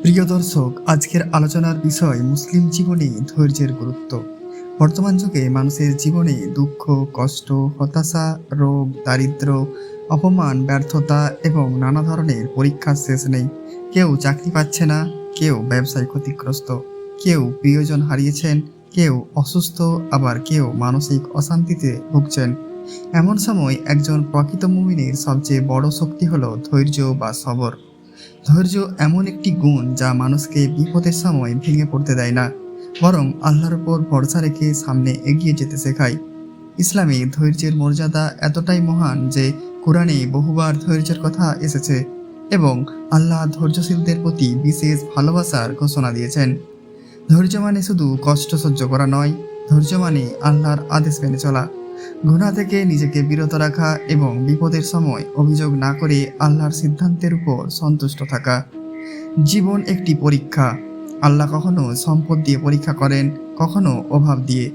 প্রিয় দর্শক, আজকের আলোচনার বিষয় মুসলিম জীবনে ধৈর্যের গুরুত্ব। বর্তমান যুগে মানুষের জীবনে দুঃখ, কষ্ট, হতাশা, রোগ, দারিদ্র্য, অপমান, ব্যর্থতা এবং নানা ধরনের পরীক্ষার শেষ নেই। কেউ চাকরি পাচ্ছে না, কেউ ব্যবসায় ক্ষতিগ্রস্ত, কেউ প্রিয়জন হারিয়েছেন, কেউ অসুস্থ, আবার কেউ মানসিক অশান্তিতে ভুগছেন। এমন সময় একজন প্রকৃত মুমিনের সবচেয়ে বড় শক্তি হলো ধৈর্য বা সবর। ধৈর্য এমন একটি গুণ যা মানুষকে বিপদের সময় ভেঙে পড়তে দেয় না, বরং আল্লাহর উপর ভরসা রেখে সামনে এগিয়ে যেতে শেখায়। ইসলামে ধৈর্যের মর্যাদা এতটাই মহান যে কোরআনে বহুবার ধৈর্যের কথা এসেছে এবং আল্লাহ ধৈর্যশীলদের প্রতি বিশেষ ভালোবাসার ঘোষণা দিয়েছেন। ধৈর্য মানে শুধু কষ্ট সহ্য করা নয়, ধৈর্য মানে আল্লাহর আদেশ মেনে চলা, গুনাহ থেকে নিজেকে বিরত রাখা এবং বিপদের সময় অভিযোগ না করে আল্লাহর সিদ্ধান্তের উপর সন্তুষ্ট থাকা। জীবন একটি পরীক্ষা। আল্লাহ কখনো সম্পদ দিয়ে পরীক্ষা করেন, কখনো অভাব দিয়ে,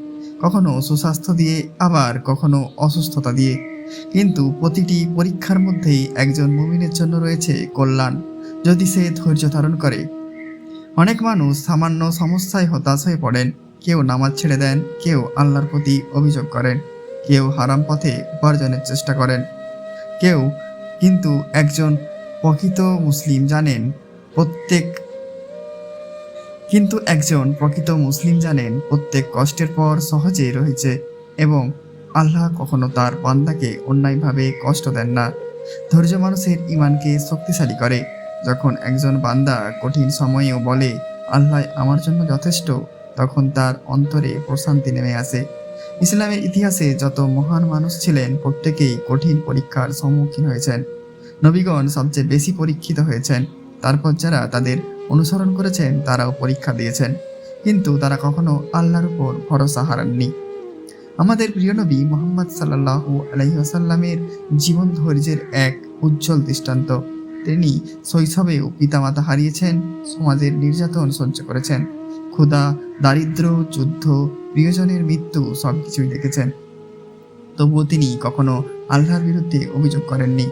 কখনো সুস্বাস্থ্য দিয়ে, আবার কখনো অসুস্থতা দিয়ে। কিন্তু প্রতিটি পরীক্ষার মধ্যেই একজন মুমিনের জন্য রয়েছে কল্যাণ, যদি সে ধৈর্য ধারণ করে। অনেক মানুষ সামান্য সমস্যায় হতাশ হয়ে পড়েন। কেউ নামাজ ছেড়ে দেন, কেউ আল্লাহর প্রতি অভিযোগ করেন, কেউ হারাম পথে উপার্জনের চেষ্টা করেন, কেউ কিন্তু একজন প্রকৃত মুসলিম জানেন প্রত্যেক প্রত্যেক কষ্টের পর সহজে রয়েছে এবং আল্লাহ কখনো তার বান্দাকে অন্যায়ভাবে কষ্ট দেন না। ধৈর্য মানুষের ঈমানকে শক্তিশালী করে। যখন একজন বান্দা কঠিন সময়েও বলে, আল্লাহ আমার জন্য যথেষ্ট, তখন তার অন্তরে প্রশান্তি নেমে আসে। ইসলামের ইতিহাসে যত মহান মানুষ ছিলেন, প্রত্যেকেই কঠিন পরীক্ষার সম্মুখীন হয়েছেন। নবীগণ সবচেয়ে বেশি পরীক্ষিত হয়েছেন। তারপর যারা তাদের অনুসরণ করেছেন তারাও পরীক্ষা দিয়েছেন, কিন্তু তারা কখনো আল্লাহর উপর ভরসা হারাননি। আমাদের প্রিয় নবী মুহাম্মদ সাল্লাল্লাহু আলাইহি ওয়াসাল্লামের জীবন ধৈর্যের এক উজ্জ্বল দৃষ্টান্ত। তিনি শৈশবেও পিতামাতা হারিয়েছেন, সমাজের নির্যাতন সহ্য করেছেন, ক্ষুধা, দারিদ্র্য, যুদ্ধ, প্রিয়জনের মৃত্যু সবকিছুই দেখেছেন। তবুও তিনি কখনো আল্লাহর বিরুদ্ধে অভিযোগ করেননি,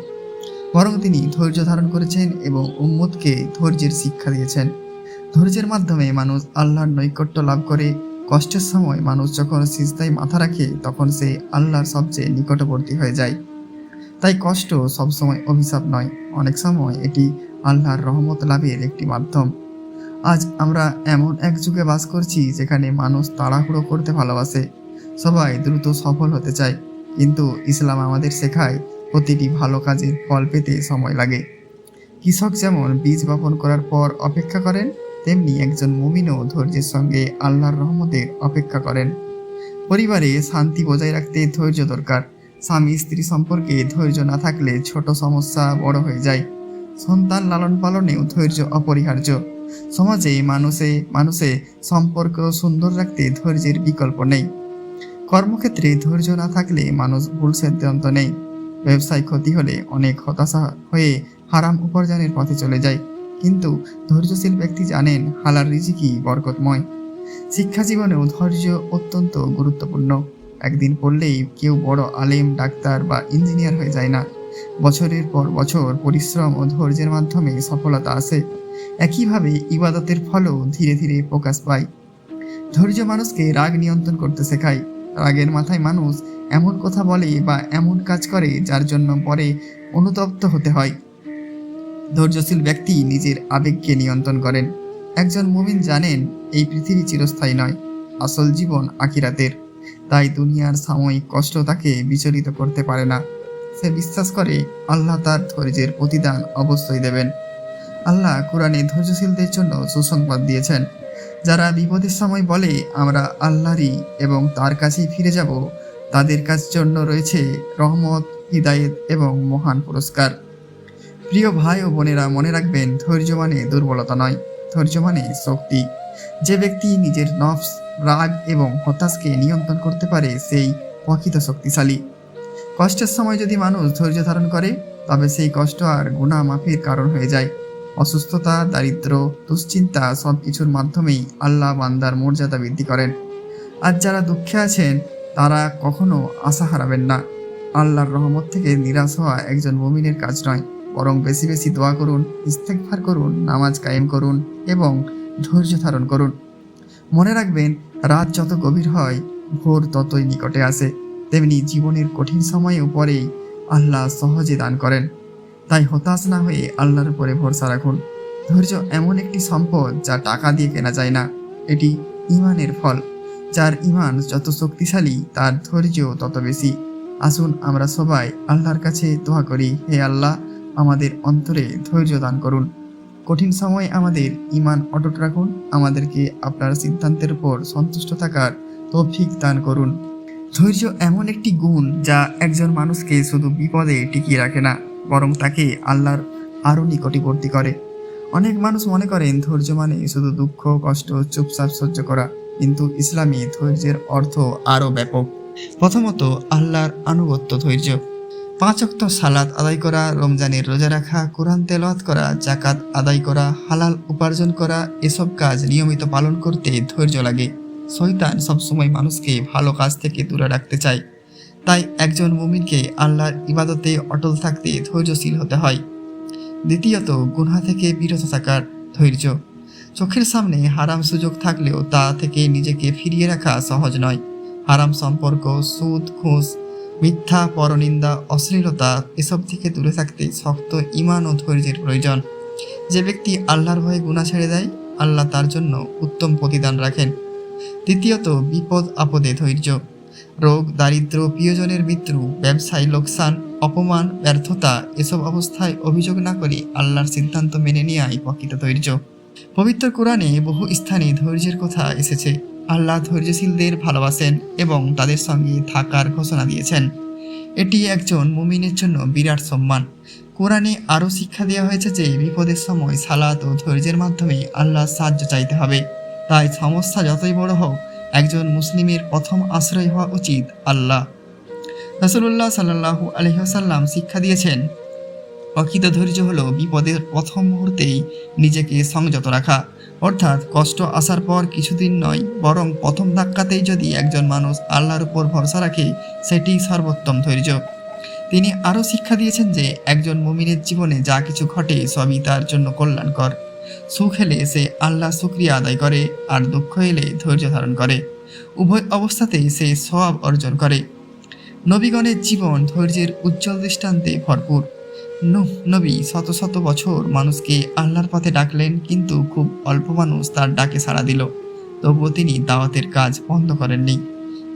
বরং তিনি ধৈর্য ধারণ করেছেন এবং উম্মতকে ধৈর্যের শিক্ষা দিয়েছেন। ধৈর্যের মাধ্যমে মানুষ আল্লাহর নৈকট্য লাভ করে। কষ্টের সময় মানুষ যখন সিজদায় মাথা রাখে, তখন সে আল্লাহর সবচেয়ে নিকটবর্তী হয়ে যায়। তাই কষ্ট সবসময় অভিশাপ নয়, অনেক সময় এটি আল্লাহর রহমত লাভের একটি মাধ্যম। আজ আমরা এমন এক যুগে বাস করছি যেখানে মানুষ তাড়াহুড়ো করতে ভালোবাসে, সবাই দ্রুত সফল হতে চায়, কিন্তু ইসলাম আমাদের শেখায় প্রতিটি ভালো কাজের ফল পেতে সময় লাগে। কৃষক যেমন বীজ বপন করার পর অপেক্ষা করেন, তেমনি একজন মুমিনও ধৈর্যের সঙ্গে আল্লাহর রহমতের অপেক্ষা করেন। পরিবারে শান্তি বজায় রাখতে ধৈর্য দরকার। স্বামী স্ত্রী সম্পর্কে ধৈর্য না থাকলে ছোট সমস্যা বড় হয়ে যায়। সন্তান লালন পালনেও ধৈর্য অপরিহার্য। সমাজে মানুষে সম্পর্ক সুন্দর রাখতে ধৈর্যের বিকল্প নেই। কর্মক্ষেত্রে ধৈর্য না থাকলে মানুষ ভুল সিদ্ধান্ত নেয়। ব্যবসায় ক্ষতি হলে অনেক হতাশা হয়ে হারাম উপার্জনের পথে চলে যায়, কিন্তু ধৈর্যশীল ব্যক্তি জানেন হালাল রিজিকই বরকতময়। শিক্ষা জীবনেও ধৈর্য অত্যন্ত গুরুত্বপূর্ণ। একদিন পড়লেই কেউ বড় আলেম, ডাক্তার বা ইঞ্জিনিয়ার হয়ে যায় না। বছরের পর বছর পরিশ্রম ও ধৈর্যের মাধ্যমে সফলতা আসে। একইভাবে ইবাদতের ফলও ধীরে ধীরে প্রকাশ পায়। ধৈর্য মানুষকে রাগ নিয়ন্ত্রণ করতে শেখায়। রাগের মাথায় মানুষ এমন কথা বলে বা এমন কাজ করে যার জন্য পরে অনুতপ্ত হতে হয়। ধৈর্যশীল ব্যক্তি নিজের আবেগকে নিয়ন্ত্রণ করেন। একজন মুমিন জানেন এই পৃথিবী চিরস্থায়ী নয়, আসল জীবন আখিরাতের। তাই দুনিয়ার সাময়িক কষ্ট তাকে বিচলিত করতে পারে না। সে বিশ্বাস করে আল্লাহ তার ধৈর্যের প্রতিদান অবশ্যই দেবেন। আল্লাহ কুরআনে ধৈর্যশীলদের জন্য সুসংবাদ দিয়েছেন। যারা বিপদের সময় বলে আমরা আল্লাহরই এবং তার কাছেই ফিরে যাব, তাদের জন্য রয়েছে রহমত, হিদায়েত এবং মহান পুরস্কার। প্রিয় ভাই ও বোনেরা, মনে রাখবেন, ধৈর্য মানে দুর্বলতা নয়, ধৈর্য মানে শক্তি। যে ব্যক্তি নিজের নফস, রাগ এবং হতাশকে নিয়ন্ত্রণ করতে পারে, সেই প্রকৃত শক্তিশালী। কষ্টের সময় যদি মানুষ ধৈর্য ধারণ করে, তবে সেই কষ্ট আর গুনাহ মাফির কারণ হয়ে যায়। অসুস্থতা, দারিদ্র, দুশ্চিন্তা সবকিছুর মাধ্যমেই আল্লাহ বান্দার মর্যাদা বৃদ্ধি করেন। আর যারা দুঃখে আছেন তারা কখনো আশা হারাবেন না। আল্লাহর রহমত থেকে নিরাশ হওয়া একজন মুমিনের কাজ নয়, বরং বেশি বেশি দোয়া করুন, ইস্তেগফার করুন, নামাজ কায়েম করুন এবং ধৈর্য ধারণ করুন। মনে রাখবেন, রাত যত গভীর হয় ভোর ততই নিকটে আসে। তেমনি জীবনের কঠিন সময়েও পরেই আল্লাহ সহজে দান করেন। তাই হতাশ না হয়ে আল্লাহর উপরে ভরসা রাখুন। ধৈর্য এমন একটি সম্পদ যা টাকা দিয়ে কেনা যায় না। এটি ঈমানের ফল। যার ঈমান যত শক্তিশালী তার ধৈর্যও তত বেশি। আসুন আমরা সবাই আল্লাহর কাছে দোয়া করি, হে আল্লাহ, আমাদের অন্তরে ধৈর্য দান করুন। কঠিন সময়ে আমাদের ঈমান অটুট রাখুন। আমাদেরকে আপনার সিদ্ধান্তের উপর সন্তুষ্ট থাকার তৌফিক দান করুন। ধৈর্য এমন একটি গুণ যা একজন মানুষকে শুধু বিপদে টিকিয়ে রাখে না, বরং তাকে আল্লাহর আরও নিকটবর্তী করে। অনেক মানুষ মনে করেন ধৈর্য মানে শুধু দুঃখ, কষ্ট, চুপচাপ সহ্য করা, কিন্তু ইসলামে ধৈর্যের অর্থ আরও ব্যাপক। প্রথমত, আল্লাহর আনুগত্য ধৈর্য। 5 ওয়াক্ত সালাত আদায় করা, রমজানের রোজা রাখা, কোরআন তেলাওয়াত করা, জাকাত আদায় করা, হালাল উপার্জন করা, এসব কাজ নিয়মিত পালন করতে ধৈর্য লাগে। শয়তান সবসময় মানুষকে ভালো কাজ থেকে দূরে রাখতে চায়। তাই একজন মুমিনকে আল্লাহর ইবাদতে অটল থাকতে ধৈর্যশীল হতে হয়। দ্বিতীয়ত, গুনাহ থেকে বিরত থাকার ধৈর্য। চোখের সামনে হারাম সুযোগ থাকলেও তা থেকে নিজেকে ফিরিয়ে রাখা সহজ নয়। হারাম সম্পর্ক, সুদ, ঘুষ, মিথ্যা, পরনিন্দা, অশ্লীলতা এসব থেকে দূরে থাকতে শক্ত ঈমান ও ধৈর্যের প্রয়োজন। যে ব্যক্তি আল্লাহর ভয়ে গুনাহ ছেড়ে দেয়, আল্লাহ তার জন্য উত্তম প্রতিদান রাখেন। তৃতীয়ত, বিপদ আপদে ধৈর্য। রোগ, দারিদ্র্য, প্রিয়জনের মৃত্যু, ব্যবসায় লোকসান, অপমান, ব্যর্থতা এসব অবস্থায় অভিযোগ না করে আল্লাহর সিদ্ধান্ত মেনে নেওয়াই প্রকৃত ধৈর্য। পবিত্র কোরআনে বহু স্থানে ধৈর্যের কথা এসেছে। আল্লাহ ধৈর্যশীলদের ভালোবাসেন এবং তাদের সঙ্গে থাকার ঘোষণা দিয়েছেন। এটি একজন মুমিনের জন্য বিরাট সম্মান। কোরআনে আরও শিক্ষা দেওয়া হয়েছে যে বিপদের সময় সালাত ও ধৈর্যের মাধ্যমে আল্লাহর সাহায্য চাইতে হবে। তাই সমস্যা যতই বড় হোক, একজন মুসলিমের প্রথম আশ্রয় হওয়া উচিত আল্লাহ। রাসূলুল্লাহ সাল্লাল্লাহু আলাইহি ওয়াসাল্লাম শিক্ষা দিয়েছেন, প্রকৃত ধৈর্য হলো বিপদের প্রথম মুহূর্তেই নিজেকে সংযত রাখা। অর্থাৎ কষ্ট আসার পর কিছুদিন নয়, বরং প্রথম ধাক্কাতেই যদি একজন মানুষ আল্লাহর উপর ভরসা রাখে, সেটি সর্বোত্তম ধৈর্য। তিনি আরও শিক্ষা দিয়েছেন যে একজন মুমিনের জীবনে যা কিছু ঘটে সবই তার জন্য কল্যাণকর। সুখ এলে সে আল্লাহ শুকরিয়া আদায় করে, আর দুঃখ এলে ধৈর্য ধারণ করে। উভয় অবস্থাতেই সে সওয়াব অর্জন করে। নবীগণের জীবন ধৈর্যের উজ্জ্বল দৃষ্টান্তে ভরপুর। নূহ নবী শত শত বছর মানুষকে আল্লাহর পথে ডাকলেন, কিন্তু খুব অল্প মানুষ তার ডাকে সাড়া দিল। তবুও তিনি দাওয়াতের কাজ বন্ধ করেননি।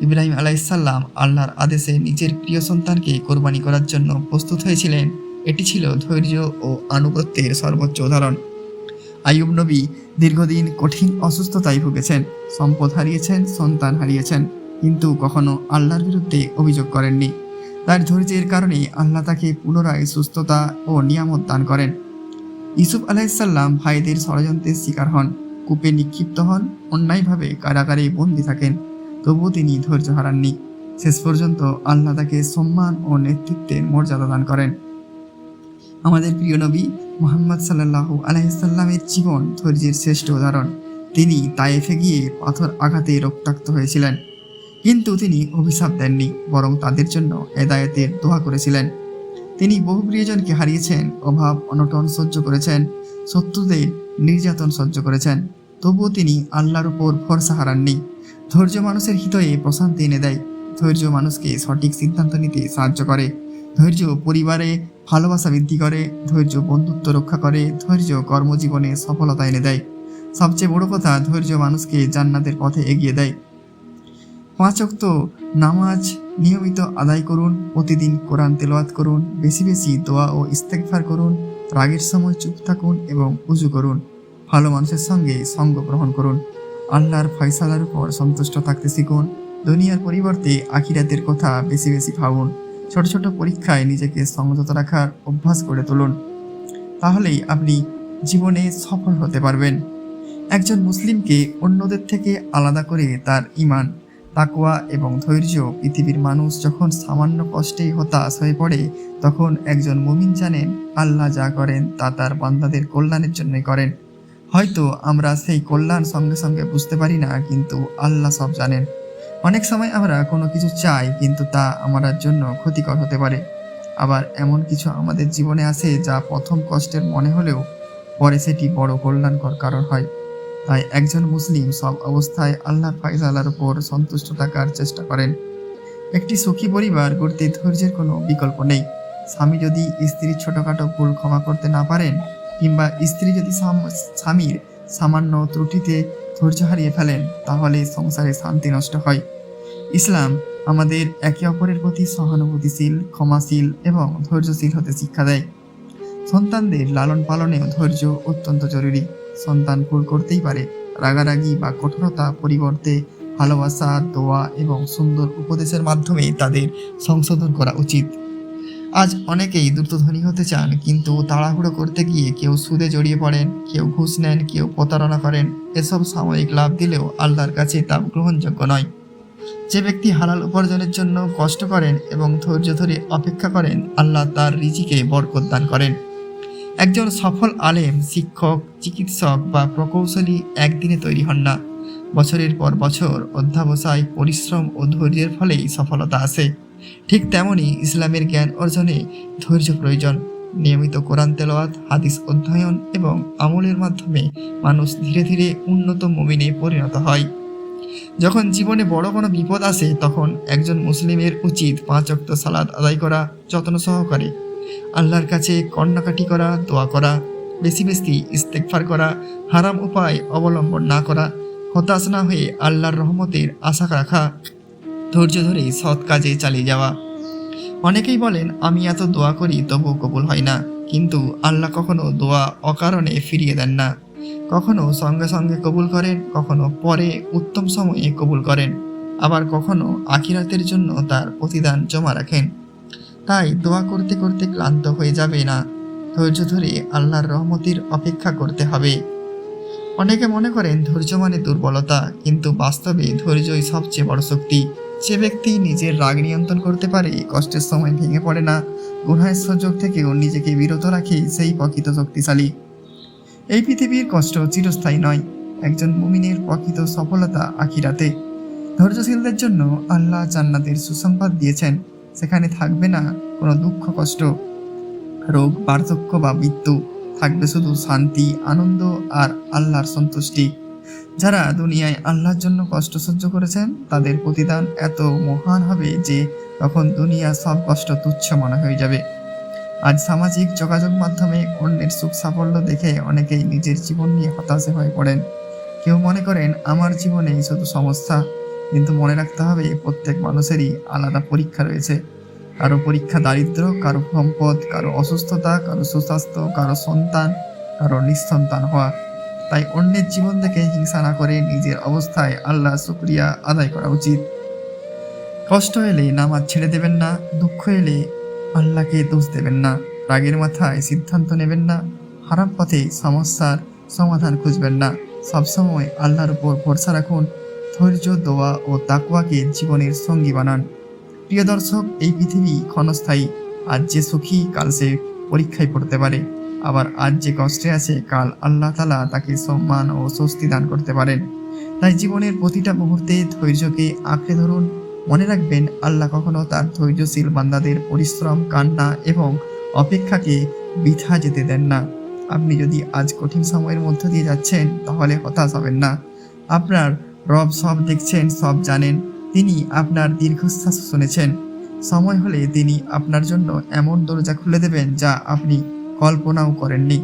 ইব্রাহিম আলাইহিসসালাম আল্লাহর আদেশে নিজের প্রিয় সন্তানকে কোরবানি করার জন্য প্রস্তুত হয়েছিলেন। এটি ছিল ধৈর্য ও আনুগত্যের সর্বোচ্চ উদাহরণ। আইয়ুব নবী দীর্ঘদিন কঠিন অসুস্থতায় ভুগেছেন, সম্পদ হারিয়েছেন, সন্তান হারিয়েছেন, কিন্তু কখনো আল্লাহর বিরুদ্ধে অভিযোগ করেননি। তার ধৈর্যের কারণে আল্লাহ তাকে পুনরায় সুস্থতা ও নিয়ামত দান করেন। ইউসুফ আলাইহিসসালাম ভাইদের ষড়যন্ত্রের শিকার হন, কূপে নিক্ষিপ্ত হন, অন্যায়ভাবে কারাগারে বন্দী থাকেন, তবুও তিনি ধৈর্য হারাননি। শেষ পর্যন্ত আল্লাহ তাকে সম্মান ও নেতৃত্বের মর্যাদা দান করেন। আমাদের প্রিয় নবী মুহাম্মদ সাল্লাল্লাহু আলাইহি সাল্লামের জীবন ধৈর্যের শ্রেষ্ঠ উদাহরণ। তিনি তায়েফে গিয়ে পাথর আঘাতে রক্তাক্ত হয়েছিলেন, কিন্তু তিনি অভিশাপ দেননি, বরং তাদের জন্য হেদায়েতের দোয়া করেছিলেন। তিনি বহু প্রিয়জনকে হারিয়েছেন, অভাব অনটন সহ্য করেছেন, শত্রুদের নির্যাতন সহ্য করেছেন, তবুও তিনি আল্লাহর উপর ভরসা হারাননি। ধৈর্য মানুষের হৃদয়ে প্রশান্তি এনে দেয়। ধৈর্য মানুষকে সঠিক সিদ্ধান্ত নিতে সাহায্য করে। ধৈর্য পরিবারে ভালোবাসা বৃদ্ধি করে। ধৈর্য বন্ধুত্ব রক্ষা করে। ধৈর্য কর্মজীবনে সফলতা এনে দেয়। সবচেয়ে বড় কথা, ধৈর্য মানুষকে জান্নাতের পথে এগিয়ে দেয়। 5 ওয়াক্ত নামাজ নিয়মিত আদায় করুন, প্রতিদিন কোরআন তেলাওয়াত করুন, বেশি বেশি দোয়া ও ইস্তেগফার করুন, রাগের সময় চুপ থাকুন এবং উজু করুন, ভালো মানুষের সঙ্গে সঙ্গ গ্রহণ করুন, আল্লাহর ফয়সালার উপর সন্তুষ্ট থাকতে শিখুন, দুনিয়ার পরিবর্তে আখিরাতের কথা বেশি বেশি ভাবুন, ছোট ছোট পরীক্ষায় নিজেকে সংযত রাখার অভ্যাস করে তুলুন। তাহলেই আপনি জীবনে সফল হতে পারবেন। একজন মুসলিমকে অন্যদের থেকে আলাদা করে তার ঈমান, তাকওয়া এবং ধৈর্য। পৃথিবীর মানুষ যখন সামান্য কষ্টেই হতাশ হয়ে পড়ে, তখন একজন মুমিন জানেন আল্লাহ যা করেন তা তার বান্দাদের কল্যাণের জন্যই করেন। হয়তো আমরা সেই কল্যাণ সঙ্গে সঙ্গে বুঝতে পারি না, কিন্তু আল্লাহ সব জানেন। অনেক সময় আমরা কোনো কিছু চাই, কিন্তু তা আমাদের জন্য ক্ষতিকর হতে পারে। আবার এমন কিছু আমাদের জীবনে আছে যা প্রথম কষ্টের মনে হলেও পরে সেটি বড় কল্যাণকর কারণ হয়। তাই একজন মুসলিম সব অবস্থায় আল্লাহর ফায়সালার উপর সন্তুষ্ট থাকার চেষ্টা করেন। একটি সুখী পরিবার গড়তে ধৈর্যের কোনো বিকল্প নেই। স্বামী যদি স্ত্রীর ছোটখাটো ভুল ক্ষমা করতে না পারেন, কিংবা স্ত্রী যদি স্বামীর সামান্য ত্রুটিতে ধৈর্য হারিয়ে ফেলেন, তাহলে সংসারে শান্তি নষ্ট হয়। ইসলাম আমাদের একে অপরের প্রতি সহানুভূতিশীল, ক্ষমাশীল এবং ধৈর্যশীল হতে শিক্ষা দেয়। সন্তানদের লালন পালনেও ধৈর্য অত্যন্ত জরুরি। সন্তান ভুল করতেই পারে। রাগারাগি বা কঠোরতা পরিবর্তে ভালোবাসা, দোয়া এবং সুন্দর উপদেশের মাধ্যমে তাদের সংশোধন করা উচিত। আজ অনেকেই দ্রুত ধনী হতে চান, কিন্তু তাড়াহুড়ো করতে গিয়ে কেউ সুদে জড়িয়ে পড়েন, কেউ ঘুষ নেন, কেউ প্রতারণা করেন। এসব সাময়িক লাভ দিলেও আল্লাহর কাছে তা গ্রহণযোগ্য নয়। যে ব্যক্তি হালাল উপার্জনের জন্য কষ্ট করেন এবং ধৈর্য ধরে অপেক্ষা করেন, আল্লাহ তার রিজিকে বরকত দান করেন। একজন সফল আলেম, শিক্ষক, চিকিৎসক বা প্রকৌশলী একদিনে তৈরি হন না। বছরের পর বছর অধ্যবসায়, পরিশ্রম ও ধৈর্যের ফলেই সফলতা আসে। ঠিক তেমনি ইসলামের জ্ঞান অর্জনে ধৈর্য প্রয়োজন। নিয়মিত কোরআন তেলাওয়াত, হাদিস অধ্যয়ন এবং আমলের মাধ্যমে মানুষ ধীরে ধীরে উন্নত মুমিনে পরিণত হয়। যখন জীবনে বড় কোনো বিপদ আসে, তখন একজন মুসলিমের উচিত 5 ওয়াক্ত সালাত আদায় করা, যত্ন সহকারে আল্লাহর কাছে কান্নাকাটি করা, দোয়া করা, বেশি বেশি ইস্তেগফার করা, হারাম উপায় অবলম্বন না করা, হতাশ না হয়ে আল্লাহর রহমতের আশা রাখা, ধৈর্য ধরে সৎ কাজে চালিয়ে যাওয়া। অনেকেই বলেন, আমি এত দোয়া করি তবুও কবুল হয় না। কিন্তু আল্লাহ কখনো দোয়া অকারণে ফিরিয়ে দেন না। কখনো সঙ্গে সঙ্গে কবুল করেন, কখনো পরে উত্তম সময়ে কবুল করেন, আবার কখনো আখিরাতের জন্য তার প্রতিদান জমা রাখেন। তাই দোয়া করতে করতে ক্লান্ত হয়ে যাবে না। ধৈর্য ধরে আল্লাহর রহমতের অপেক্ষা করতে হবে। অনেকে মনে করেন ধৈর্য মানে দুর্বলতা, কিন্তু বাস্তবে ধৈর্যই সবচেয়ে বড় শক্তি। যে ব্যক্তি নিজের রাগ নিয়ন্ত্রণ করতে পারে, কষ্টের সময় ভেঙে পড়ে না, গুনাহের সুযোগ থেকেও নিজেকে বিরত রাখে, সেই প্রকৃত শক্তিশালী। এই পৃথিবীর কষ্ট চিরস্থায়ী নয়। একজন মুমিনের প্রকৃত সফলতা আখিরাতে। ধৈর্যশীলদের জন্য আল্লাহ জান্নাতের সুসংবাদ দিয়েছেন। সেখানে থাকবে না কোনো দুঃখ, কষ্ট, রোগ, বার্ধক্য বা মৃত্যু। থাকবে শুধু শান্তি, আনন্দ আর আল্লাহর সন্তুষ্টি। যারা দুনিয়ায় আল্লাহর জন্য কষ্ট সহ্য করেছেন, তাদের প্রতিদান এত মহান হবে যে তখন দুনিয়া সব কষ্ট তুচ্ছ মনে হয়ে যাবে। আজ সামাজিক যোগাযোগ মাধ্যমে অন্যের সুখ সাফল্য দেখে অনেকেই নিজের জীবন নিয়ে হতাশে হয়ে পড়েন। কেউ মনে করেন, আমার জীবনেই শুধু সমস্যা। কিন্তু মনে রাখতে হবে, প্রত্যেক মানুষেরই আলাদা পরীক্ষা রয়েছে। কারো পরীক্ষা দারিদ্র, কারো সম্পদ, কারো অসুস্থতা, কারো সুস্বাস্থ্য, কারো সন্তান, কারো নিঃসন্তান হওয়া। তাই অন্যের জীবন দেখে হিংসা না করে নিজের অবস্থায় আল্লাহ শুকরিয়া আদায় করা উচিত। কষ্ট এলে নামাজ ছেড়ে দেবেন না, দুঃখ এলে আল্লাহকে দোষ দেবেন না, রাগের মাথায় সিদ্ধান্ত নেবেন না, হারাম পথে সমস্যার সমাধান খুঁজবেন না। সবসময় আল্লাহর উপর ভরসা রাখুন। ধৈর্য, দোয়া ও তাকওয়াকে জীবনের সঙ্গী বানান। প্রিয় দর্শক, এই পৃথিবী ক্ষণস্থায়ী। আজ যে সুখী, কাল সে পরীক্ষায় পড়তে পারে। আবার আজ যে কষ্টে আছে, কাল আল্লাহ তাআলা তাকে সম্মান ও স্বস্তি দান করতে পারেন। তাই জীবনের প্রতিটা মুহূর্তে ধৈর্যকে আঁকড়ে ধরুন। মনে রাখবেন, আল্লাহ কখনো তার ধৈর্যশীল বান্দাদের পরিশ্রম, কান্না এবং অপেক্ষাকে বৃথা যেতে দেন না। আপনি যদি আজ কঠিন সময়ের মধ্য দিয়ে যাচ্ছেন, তাহলে হতাশ হবেন না। আপনার রব সব দেখছেন, সব জানেন। তিনি আপনার দীর্ঘশ্বাস শুনেছেন। সময় হলে তিনি আপনার জন্য এমন দরজা খুলে দেবেন যা আপনি কল্পনাও করেননি।